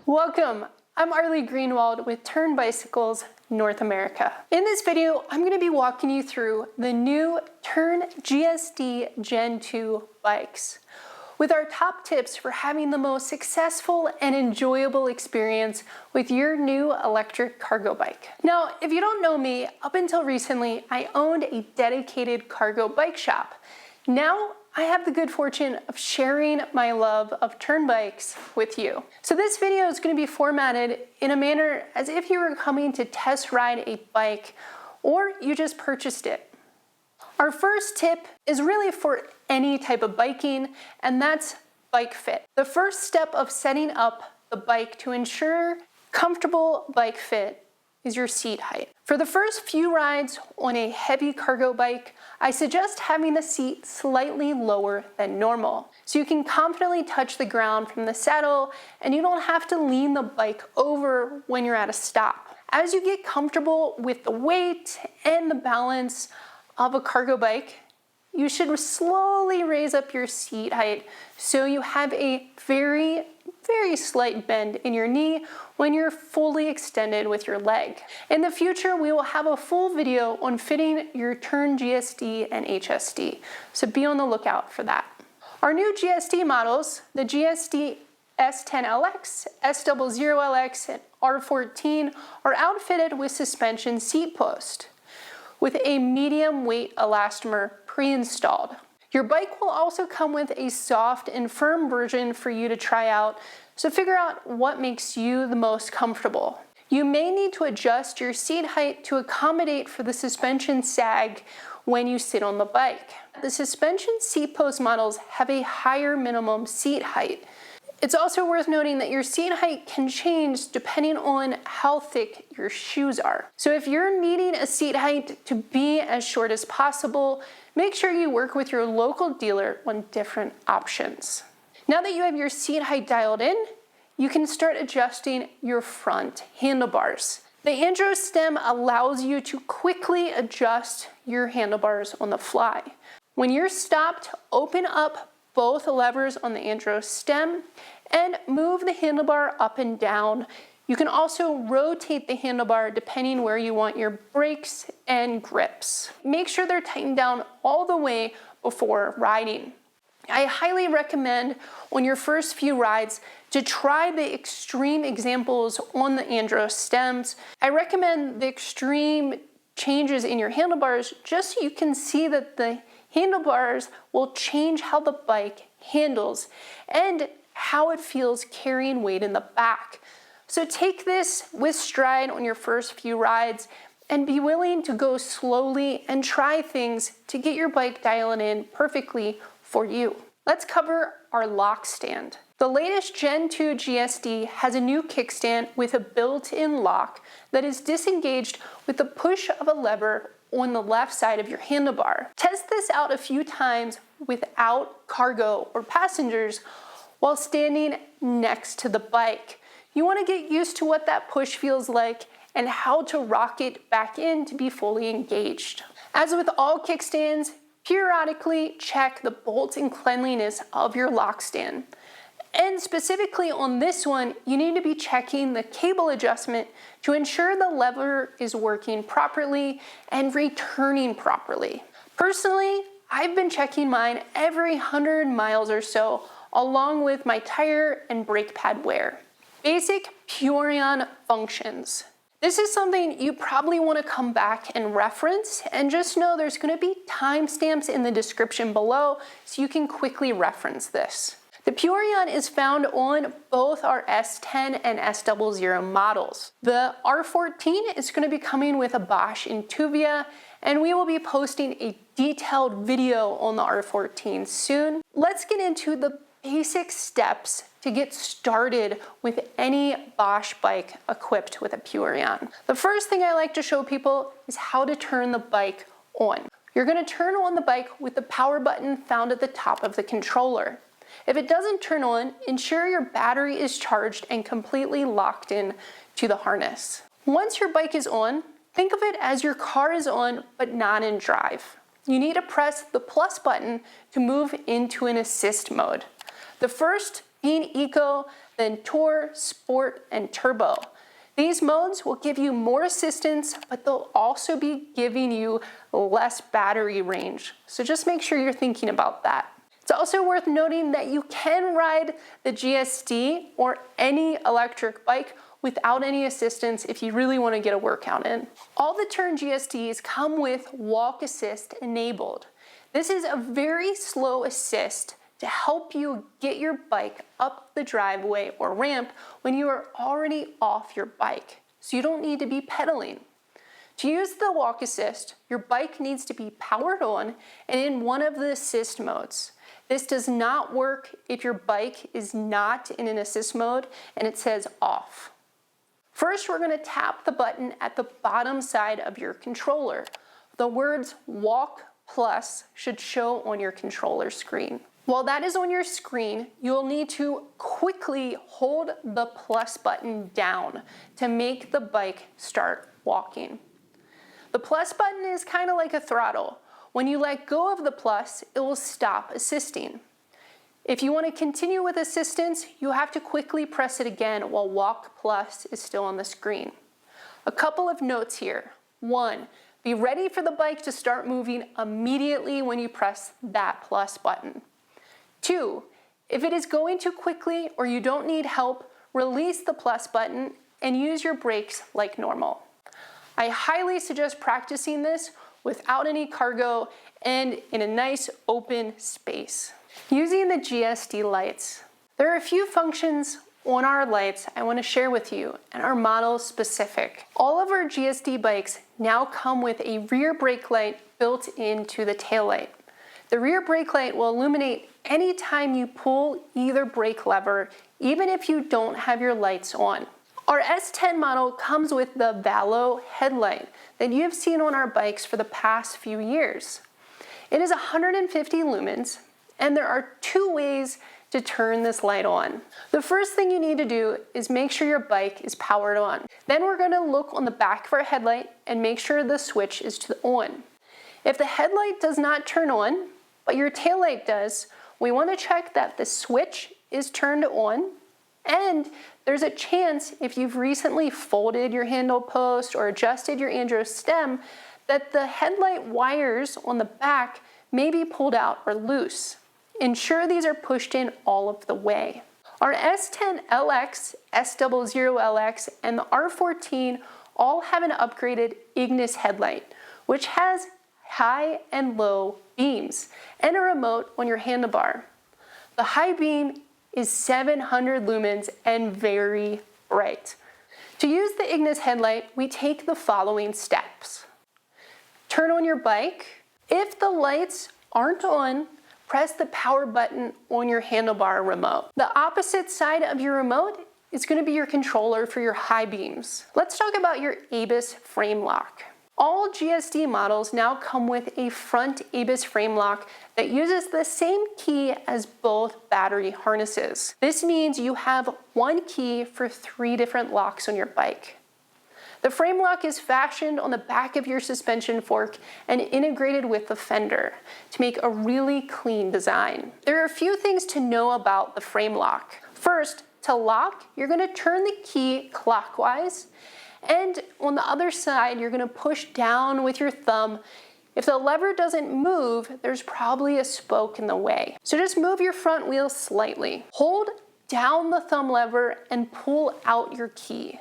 Welcome, I'm Arlie Greenwald with Tern Bicycles North America. In this video, I'm going to be walking you through the new Tern GSD Gen 2 bikes with our top tips for having the most successful and enjoyable experience with your new electric cargo bike. Now, if you don't know me, up until recently, I owned a dedicated cargo bike shop. Now, I have the good fortune of sharing my love of Tern bikes with you. So this video is going to be formatted in a manner as if you were coming to test ride a bike or you just purchased it. Our first tip is really for any type of biking, and that's bike fit. The first step of setting up the bike to ensure comfortable bike fit is your seat height. For the first few rides on a heavy cargo bike, I suggest having the seat slightly lower than normal, so you can confidently touch the ground from the saddle and you don't have to lean the bike over when you're at a stop. As you get comfortable with the weight and the balance of a cargo bike, you should slowly raise up your seat height so you have a very slight bend in your knee when you're fully extended with your leg. In the future, we will have a full video on fitting your Tern GSD and HSD, so be on the lookout for that. Our new GSD models, the GSD S10LX, S00LX, and R14, are outfitted with suspension seat post with a medium weight elastomer pre-installed. Your bike will also come with a soft and firm version for you to try out, so figure out what makes you the most comfortable. You may need to adjust your seat height to accommodate for the suspension sag when you sit on the bike. The suspension seat post models have a higher minimum seat height. It's also worth noting that your seat height can change depending on how thick your shoes are. So if you're needing a seat height to be as short as possible, make sure you work with your local dealer on different options. Now that you have your seat height dialed in, you can start adjusting your front handlebars. The Andro stem allows you to quickly adjust your handlebars on the fly. When you're stopped, open up both levers on the Andro stem and move the handlebar up and down. You can also rotate the handlebar depending where you want your brakes and grips. Make sure they're tightened down all the way before riding. I highly recommend on your first few rides to try the extreme examples on the Andro stems. I recommend the extreme changes in your handlebars just so you can see that the handlebars will change how the bike handles and how it feels carrying weight in the back. So take this with stride on your first few rides and be willing to go slowly and try things to get your bike dialing in perfectly for you. Let's cover our Lockstand. The latest Gen 2 GSD has a new kickstand with a built-in lock that is disengaged with the push of a lever on the left side of your handlebar. Test this out a few times without cargo or passengers while standing next to the bike. You want to get used to what that push feels like and how to rock it back in to be fully engaged. As with all kickstands, periodically check the bolt and cleanliness of your Lockstand. And specifically on this one, you need to be checking the cable adjustment to ensure the lever is working properly and returning properly. Personally, I've been checking mine every 100 miles or so, along with my tire and brake pad wear. Basic Purion functions. This is something you probably want to come back and reference, and just know there's going to be timestamps in the description below so you can quickly reference this. The Purion is found on both our S10 and S00 models. The R14 is going to be coming with a Bosch Intuvia, and we will be posting a detailed video on the R14 soon. Let's get into the basic steps to get started with any Bosch bike equipped with a Purion. The first thing I like to show people is how to turn the bike on. You're going to turn on the bike with the power button found at the top of the controller. If it doesn't turn on, ensure your battery is charged and completely locked in to the harness. Once your bike is on, think of it as your car is on but not in drive. You need to press the plus button to move into an assist mode. The first being eco, then tour, sport, and turbo. These modes will give you more assistance, but they'll also be giving you less battery range. So just make sure you're thinking about that. It's also worth noting that you can ride the GSD or any electric bike without any assistance if you really want to get a workout in. All the Tern GSDs come with walk assist enabled. This is a very slow assist to help you get your bike up the driveway or ramp when you are already off your bike, so you don't need to be pedaling. To use the walk assist, your bike needs to be powered on and in one of the assist modes. This does not work if your bike is not in an assist mode and it says off. First, we're going to tap the button at the bottom side of your controller. The words walk plus should show on your controller screen. While that is on your screen, you'll need to quickly hold the plus button down to make the bike start walking. The plus button is kind of like a throttle. When you let go of the plus, it will stop assisting. If you want to continue with assistance, you have to quickly press it again while walk plus is still on the screen. A couple of notes here. 1, be ready for the bike to start moving immediately when you press that plus button. 2, if it is going too quickly or you don't need help, release the plus button and use your brakes like normal. I highly suggest practicing this without any cargo and in a nice open space. Using the GSD lights. There are a few functions on our lights I want to share with you and are model specific. All of our GSD bikes now come with a rear brake light built into the taillight. The rear brake light will illuminate anytime you pull either brake lever, even if you don't have your lights on. Our S10 model comes with the Valo headlight that you have seen on our bikes for the past few years. It is 150 lumens, and there are 2 ways to turn this light on. The first thing you need to do is make sure your bike is powered on. Then we're going to look on the back of our headlight and make sure the switch is to on. If the headlight does not turn on, but your taillight does, we want to check that the switch is turned on, and there's a chance if you've recently folded your handle post or adjusted your andro stem that the headlight wires on the back may be pulled out or loose. Ensure these are pushed in all of the way. Our S10LX, S00LX, and the R14 all have an upgraded Ignis headlight, which has high and low beams and a remote on your handlebar. The high beam is 700 lumens and very bright. To use the Ignis headlight, we take the following steps. Turn on your bike. If the lights aren't on, press the power button on your handlebar remote. The opposite side of your remote is going to be your controller for your high beams. Let's talk about your ABIS frame lock. All GSD models now come with a front ABIS frame lock that uses the same key as both battery harnesses. This means you have one key for 3 different locks on your bike. The frame lock is fashioned on the back of your suspension fork and integrated with the fender to make a really clean design. There are a few things to know about the frame lock. First, to lock, you're going to turn the key clockwise, and on the other side, you're going to push down with your thumb. If the lever doesn't move, there's probably a spoke in the way. So just move your front wheel slightly. Hold down the thumb lever and pull out your key.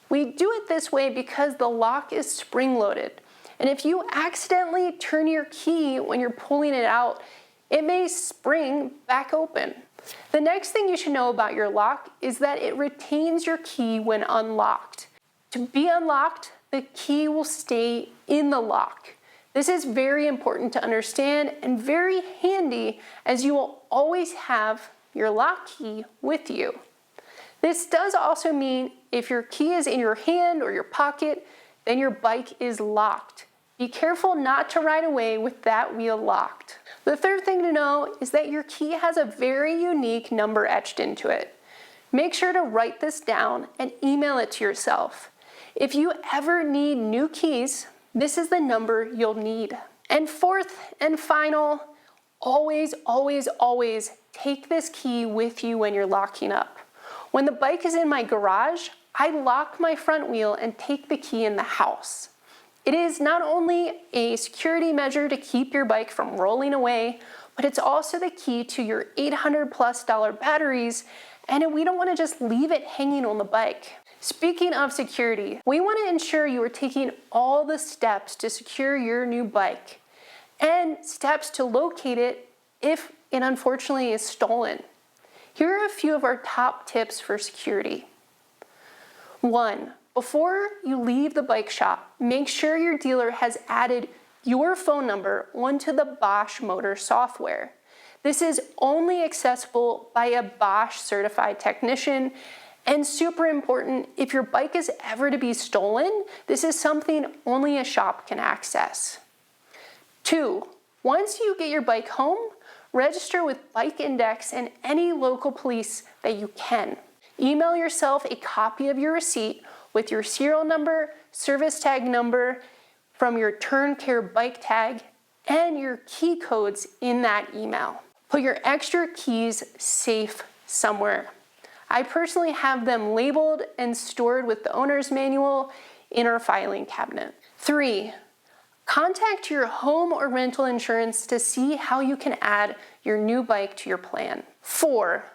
We do it this way because the lock is spring-loaded, and if you accidentally turn your key when you're pulling it out, it may spring back open. The next thing you should know about your lock is that it retains your key when unlocked. To be unlocked, the key will stay in the lock. This is very important to understand and very handy, as you will always have your lock key with you. This does also mean if your key is in your hand or your pocket, then your bike is locked. Be careful not to ride away with that wheel locked. The third thing to know is that your key has a very unique number etched into it. Make sure to write this down and email it to yourself. If you ever need new keys, this is the number you'll need. And fourth and final, Always, always, always take this key with you when you're locking up. When the bike is in my garage, I lock my front wheel and take the key in the house. It is not only a security measure to keep your bike from rolling away, but it's also the key to your $800+ batteries, and we don't want to just leave it hanging on the bike. Speaking of security, we want to ensure you are taking all the steps to secure your new bike and steps to locate it if it unfortunately is stolen. Here are a few of our top tips for security. 1. Before you leave the bike shop, make sure your dealer has added your phone number onto the Bosch motor software. This is only accessible by a Bosch certified technician, and super important, if your bike is ever to be stolen, this is something only a shop can access. 2. Once you get your bike home, register with Bike Index and any local police that you can. Email yourself a copy of your receipt with your serial number, service tag number from your Tern Care bike tag, and your key codes in that email. Put your extra keys safe somewhere. I personally have them labeled and stored with the owner's manual in our filing cabinet. 3. Contact your home or rental insurance to see how you can add your new bike to your plan. 4.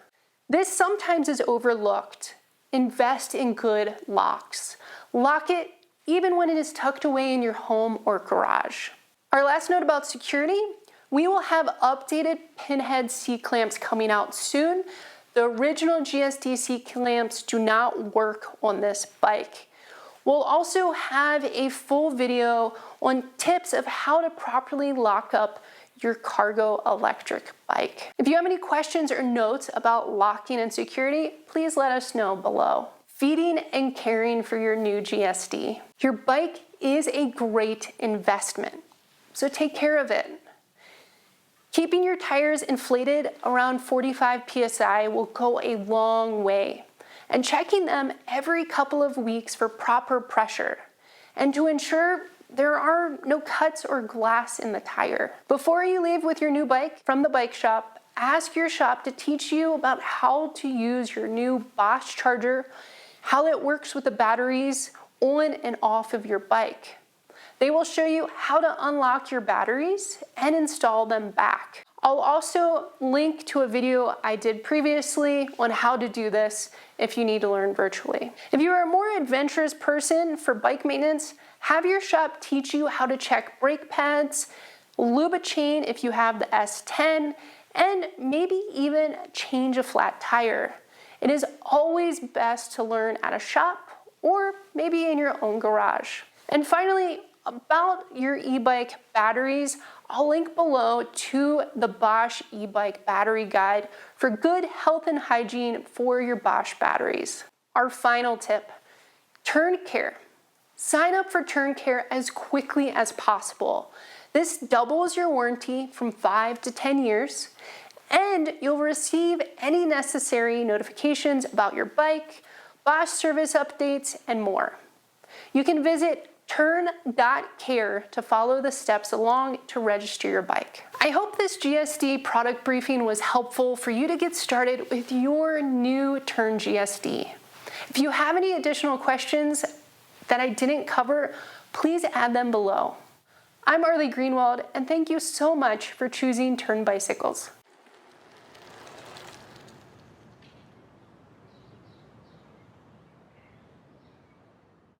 This sometimes is overlooked. Invest in good locks. Lock it even when it is tucked away in your home or garage. Our last note about security, we will have updated pinhead C-clamps coming out soon. The original GSD C-clamps do not work on this bike. We'll also have a full video on tips of how to properly lock up your cargo electric bike. If you have any questions or notes about locking and security, please let us know below. Feeding and caring for your new GSD. Your bike is a great investment, so take care of it. Keeping your tires inflated around 45 psi will go a long way, and checking them every couple of weeks for proper pressure, and to ensure there are no cuts or glass in the tire. Before you leave with your new bike from the bike shop, ask your shop to teach you about how to use your new Bosch charger, how it works with the batteries on and off of your bike. They will show you how to unlock your batteries and install them back. I'll also link to a video I did previously on how to do this if you need to learn virtually. If you are a more adventurous person for bike maintenance, have your shop teach you how to check brake pads, lube a chain if you have the S10, and maybe even change a flat tire. It is always best to learn at a shop or maybe in your own garage. And finally, about your e-bike batteries, I'll link below to the Bosch e-bike battery guide for good health and hygiene for your Bosch batteries. Our final tip, Tern Care. Sign up for Tern Care as quickly as possible. This doubles your warranty from 5 to 10 years, and you'll receive any necessary notifications about your bike, Bosch service updates, and more. You can visit Tern.care to follow the steps along to register your bike. I hope this GSD product briefing was helpful for you to get started with your new Tern GSD. If you have any additional questions that I didn't cover, please add them below. I'm Arlie Greenwald, and thank you so much for choosing Tern Bicycles.